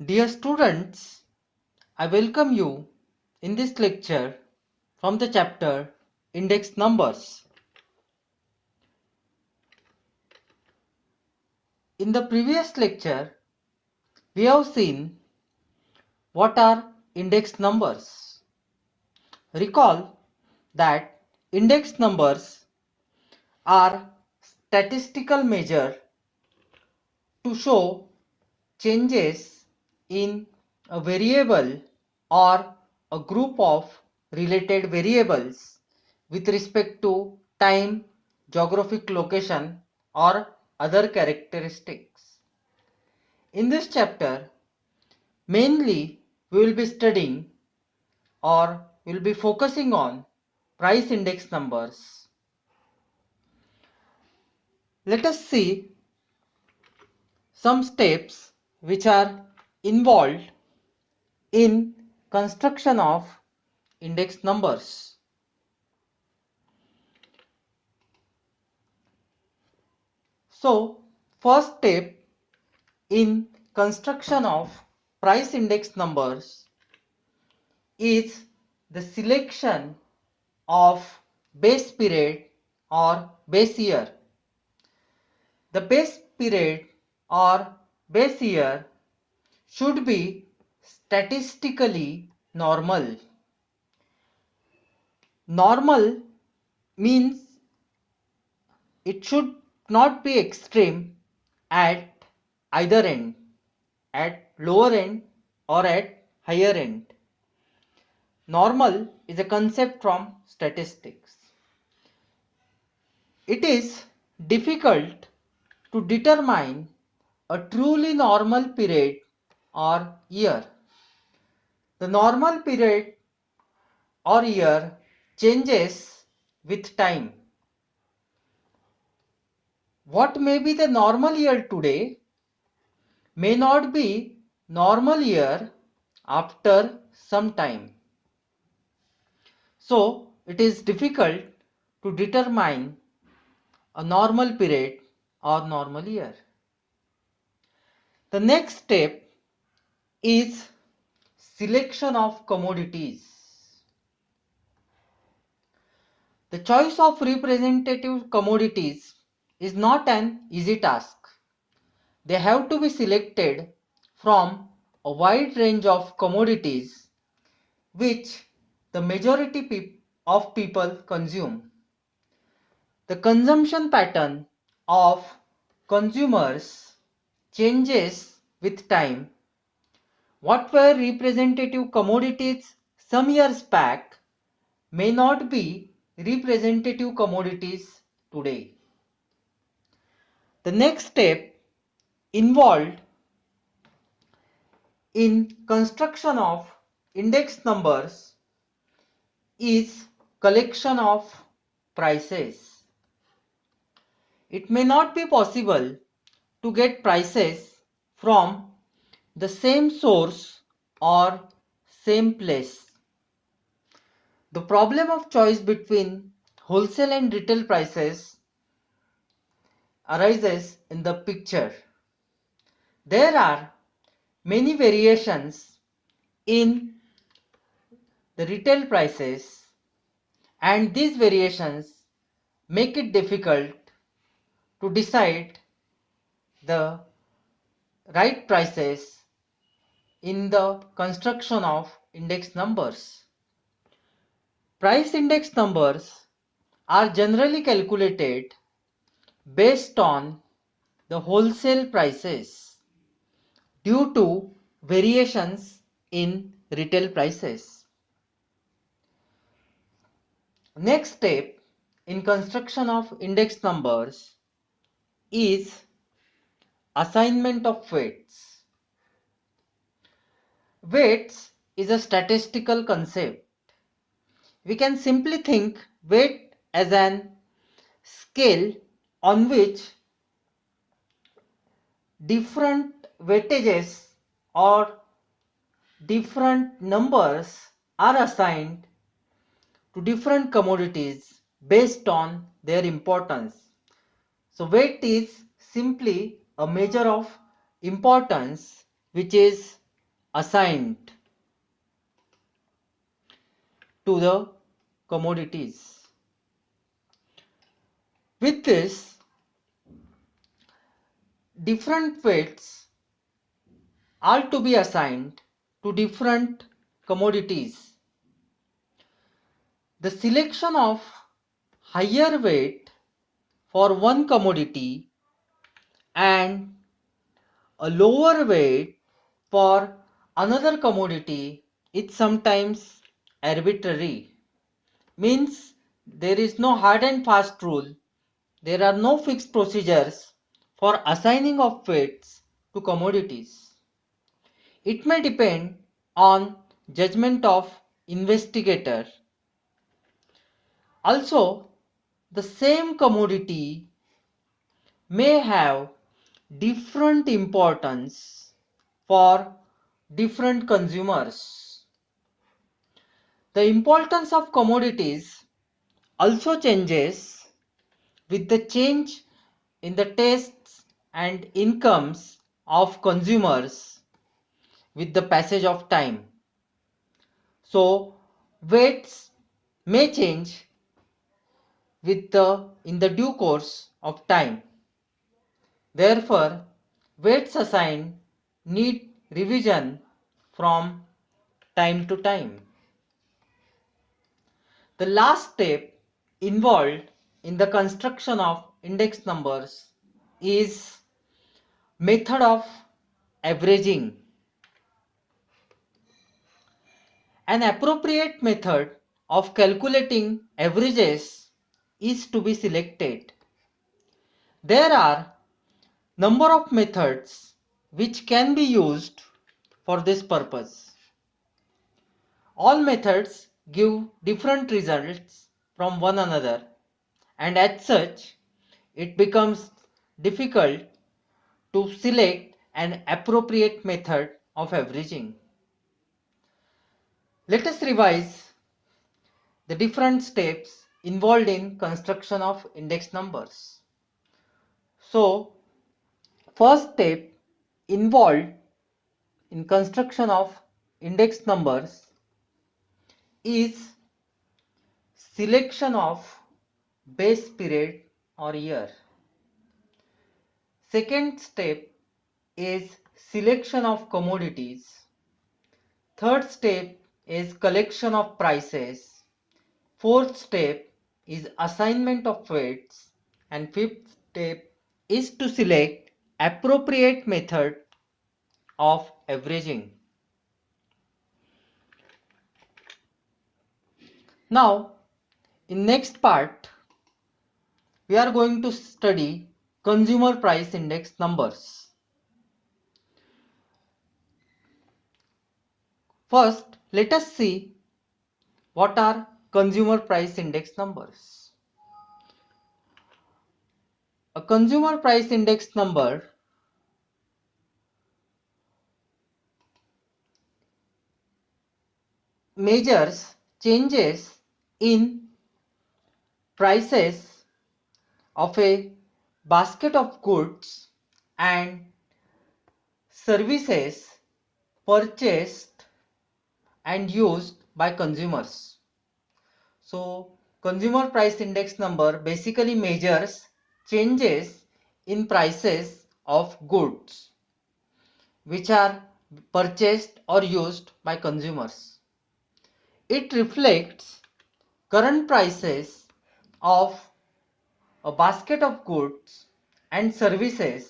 Dear students, I welcome you in this lecture from the chapter Index Numbers. In the previous lecture, we have seen what are index numbers. Recall that index numbers are statistical measure to show changes in a variable or a group of related variables with respect to time, geographic location or other characteristics. In this chapter, mainly we will be studying or we will be focusing on price index numbers. Let us see some steps which are involved in construction of index numbers. So, first step in construction of price index numbers is the selection of base period or base year. The base period or base year should be statistically normal. Normal means it should not be extreme at either end, at lower end or at higher end. Normal is a concept from statistics. It is difficult to determine a truly normal period or year. The normal period or year changes with time. What may be the normal year today may not be normal year after some time. So it is difficult to determine a normal period or normal year. The next step is selection of commodities. The choice of representative commodities is not an easy task. They have to be selected from a wide range of commodities which the majority of people consume. The consumption pattern of consumers changes with time. What were representative commodities some years back may not be representative commodities today. The next step involved in construction of index numbers is collection of prices. It may not be possible to get prices from the same source or same place. The problem of choice between wholesale and retail prices arises in the picture. There are many variations in the retail prices, and these variations make it difficult to decide the right prices in the construction of index numbers. Price index numbers are generally calculated based on the wholesale prices due to variations in retail prices. Next step in construction of index numbers is assignment of weights. Weights is a statistical concept. We can simply think weight as an scale on which different weightages or different numbers are assigned to different commodities based on their importance. So weight is simply a measure of importance which is assigned to the commodities. With this, different weights are to be assigned to different commodities. The selection of higher weight for one commodity and a lower weight for another commodity is sometimes arbitrary. Means there is no hard and fast rule. There are no fixed procedures for assigning of weights to commodities. It may depend on judgment of investigator. Also, the same commodity may have different importance for different consumers. The importance of commodities also changes with the change in the tastes and incomes of consumers with the passage of time. So weights may change in the due course of time. Therefore, weights assigned need revision from time to time. The last step involved in the construction of index numbers is method of averaging. An appropriate method of calculating averages is to be selected. There are number of methods which can be used for this purpose. All methods give different results from one another, and as such, it becomes difficult to select an appropriate method of averaging. Let us revise the different steps involved in construction of index numbers. So, first step involved in construction of index numbers is selection of base period or year. Second step is selection of commodities. Third step is collection of prices. Fourth step is assignment of weights. And fifth step is to select appropriate method of averaging. Now, in next part, we are going to study consumer price index numbers. First, let us see what are consumer price index numbers. A consumer price index number measures changes in prices of a basket of goods and services purchased and used by consumers. So, consumer price index number basically measures changes in prices of goods which are purchased or used by consumers. It reflects current prices of a basket of goods and services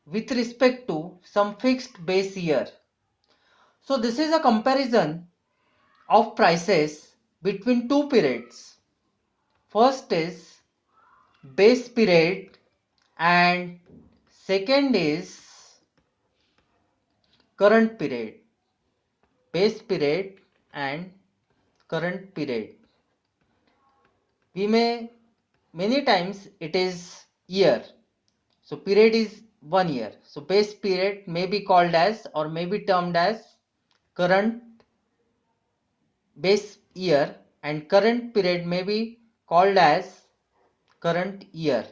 with respect to some fixed base year. So this is a comparison of prices between two periods. First is base period and second is current period. Base period and current period. Many times it is year. So period is 1 year. So base period may be called as or may be termed as current base year and current period may be called as current year.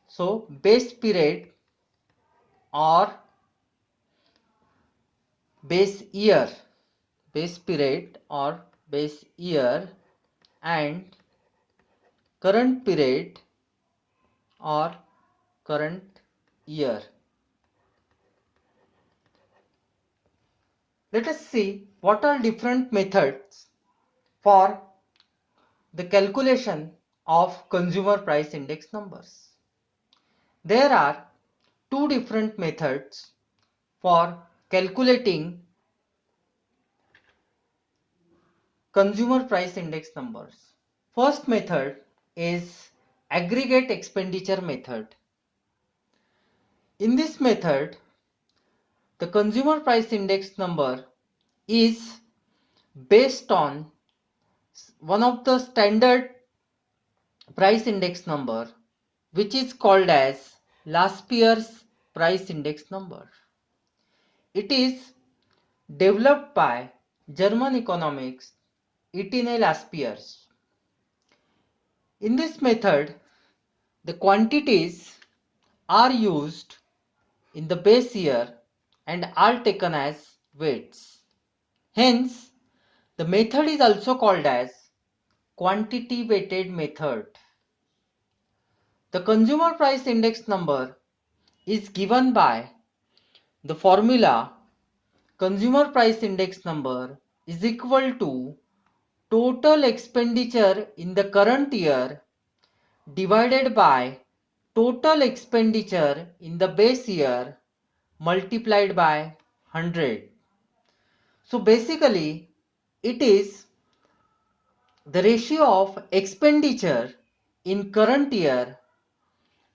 So base period or base year, base period or base year, and current period or current year. Let us see what are different methods for the calculation of consumer price index numbers. There are two different methods for calculating consumer price index numbers. First method is aggregate expenditure method. In this method, the consumer price index number is based on one of the standard price index number, which is called as Laspeyres price index number. It is developed by German economics Etienne Laspeyres. In this method, the quantities are used in the base year and are taken as weights. Hence, the method is also called as quantity weighted method. The consumer price index number is given by the formula consumer price index number is equal to total expenditure in the current year divided by total expenditure in the base year multiplied by 100. So basically it is the ratio of expenditure in current year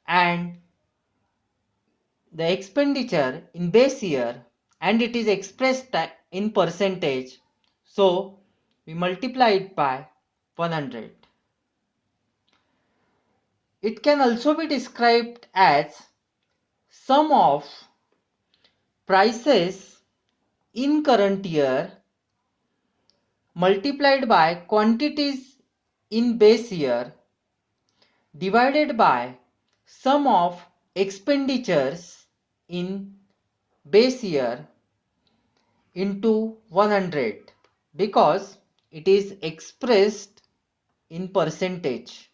and the expenditure in base year, and it is expressed in percentage. So we multiply it by 100. It can also be described as sum of prices in current year multiplied by quantities in base year divided by sum of expenditures in base year into 100, because it is expressed in percentage.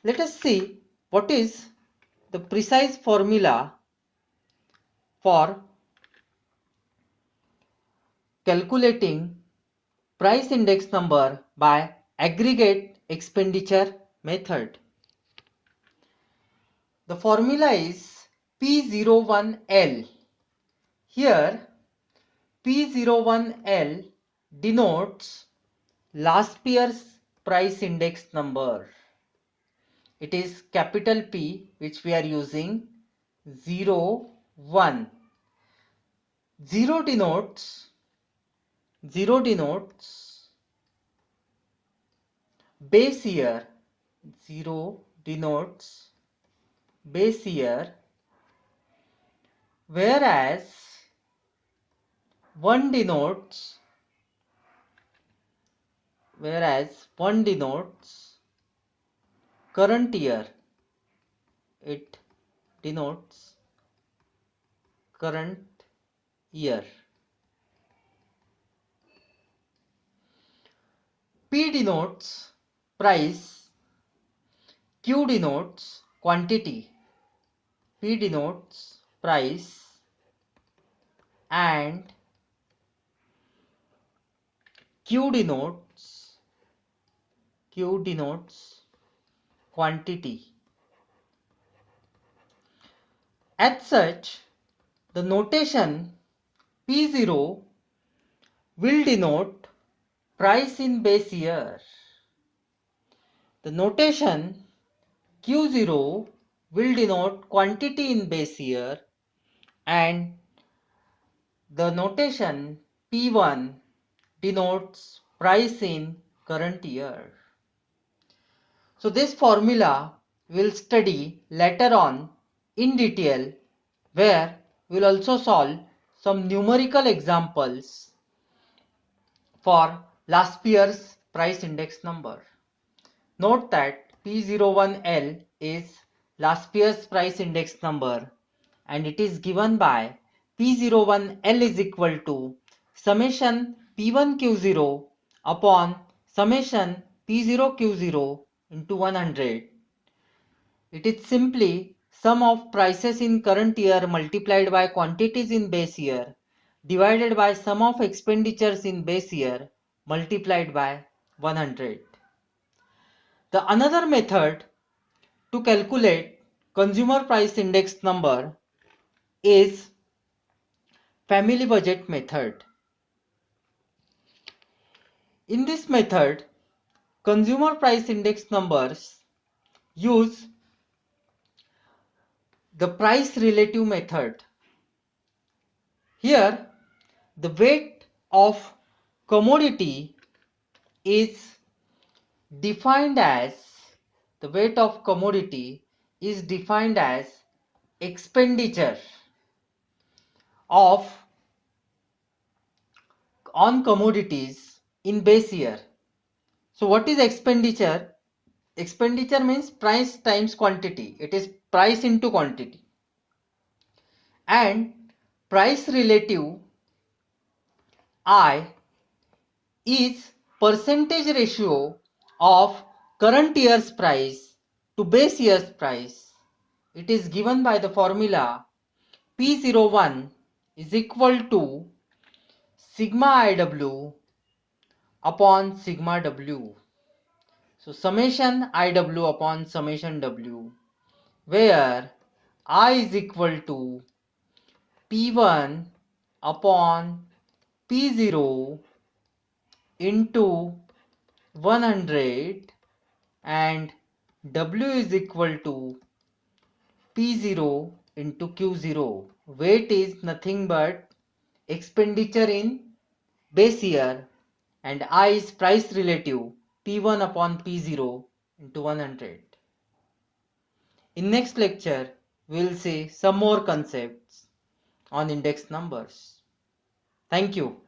Let us see what is the precise formula for calculating price index number by aggregate expenditure method. The formula is P01L. Here P01L denotes Laspeyres price index number. It is capital P, which we are using 01. 0 denotes base year. 0 denotes base year, whereas 1 denotes current year. It denotes current year. P denotes price, Q denotes quantity. P denotes price and Q denotes quantity. As such, the notation P0 will denote price in base year. The notation Q0 will denote quantity in base year, and the notation P1 denotes price in current year. So this formula we'll study later on in detail, where we'll also solve some numerical examples for Laspeyres price index number. Note that P01L is Laspeyres price index number and it is given by P01L is equal to summation P1Q0 upon summation P0Q0 into 100. It is simply sum of prices in current year multiplied by quantities in base year divided by sum of expenditures in base year multiplied by 100. The another method to calculate consumer price index number is family budget method. In this method, consumer price index numbers use the price relative method. Here, the weight of commodity is defined as expenditure of on commodities in base year. So what is expenditure? Expenditure means price times quantity. It is price into quantity. And price relative I is percentage ratio of current year's price to base year's price. It is given by the formula P01 is equal to sigma IW upon sigma W. So summation IW upon summation W, where I is equal to P1 upon P0 into 100 and W is equal to P0 into Q0. Weight is nothing but expenditure in base year and I is price relative P1 upon P0 into 100. In next lecture, we will see some more concepts on index numbers. Thank you.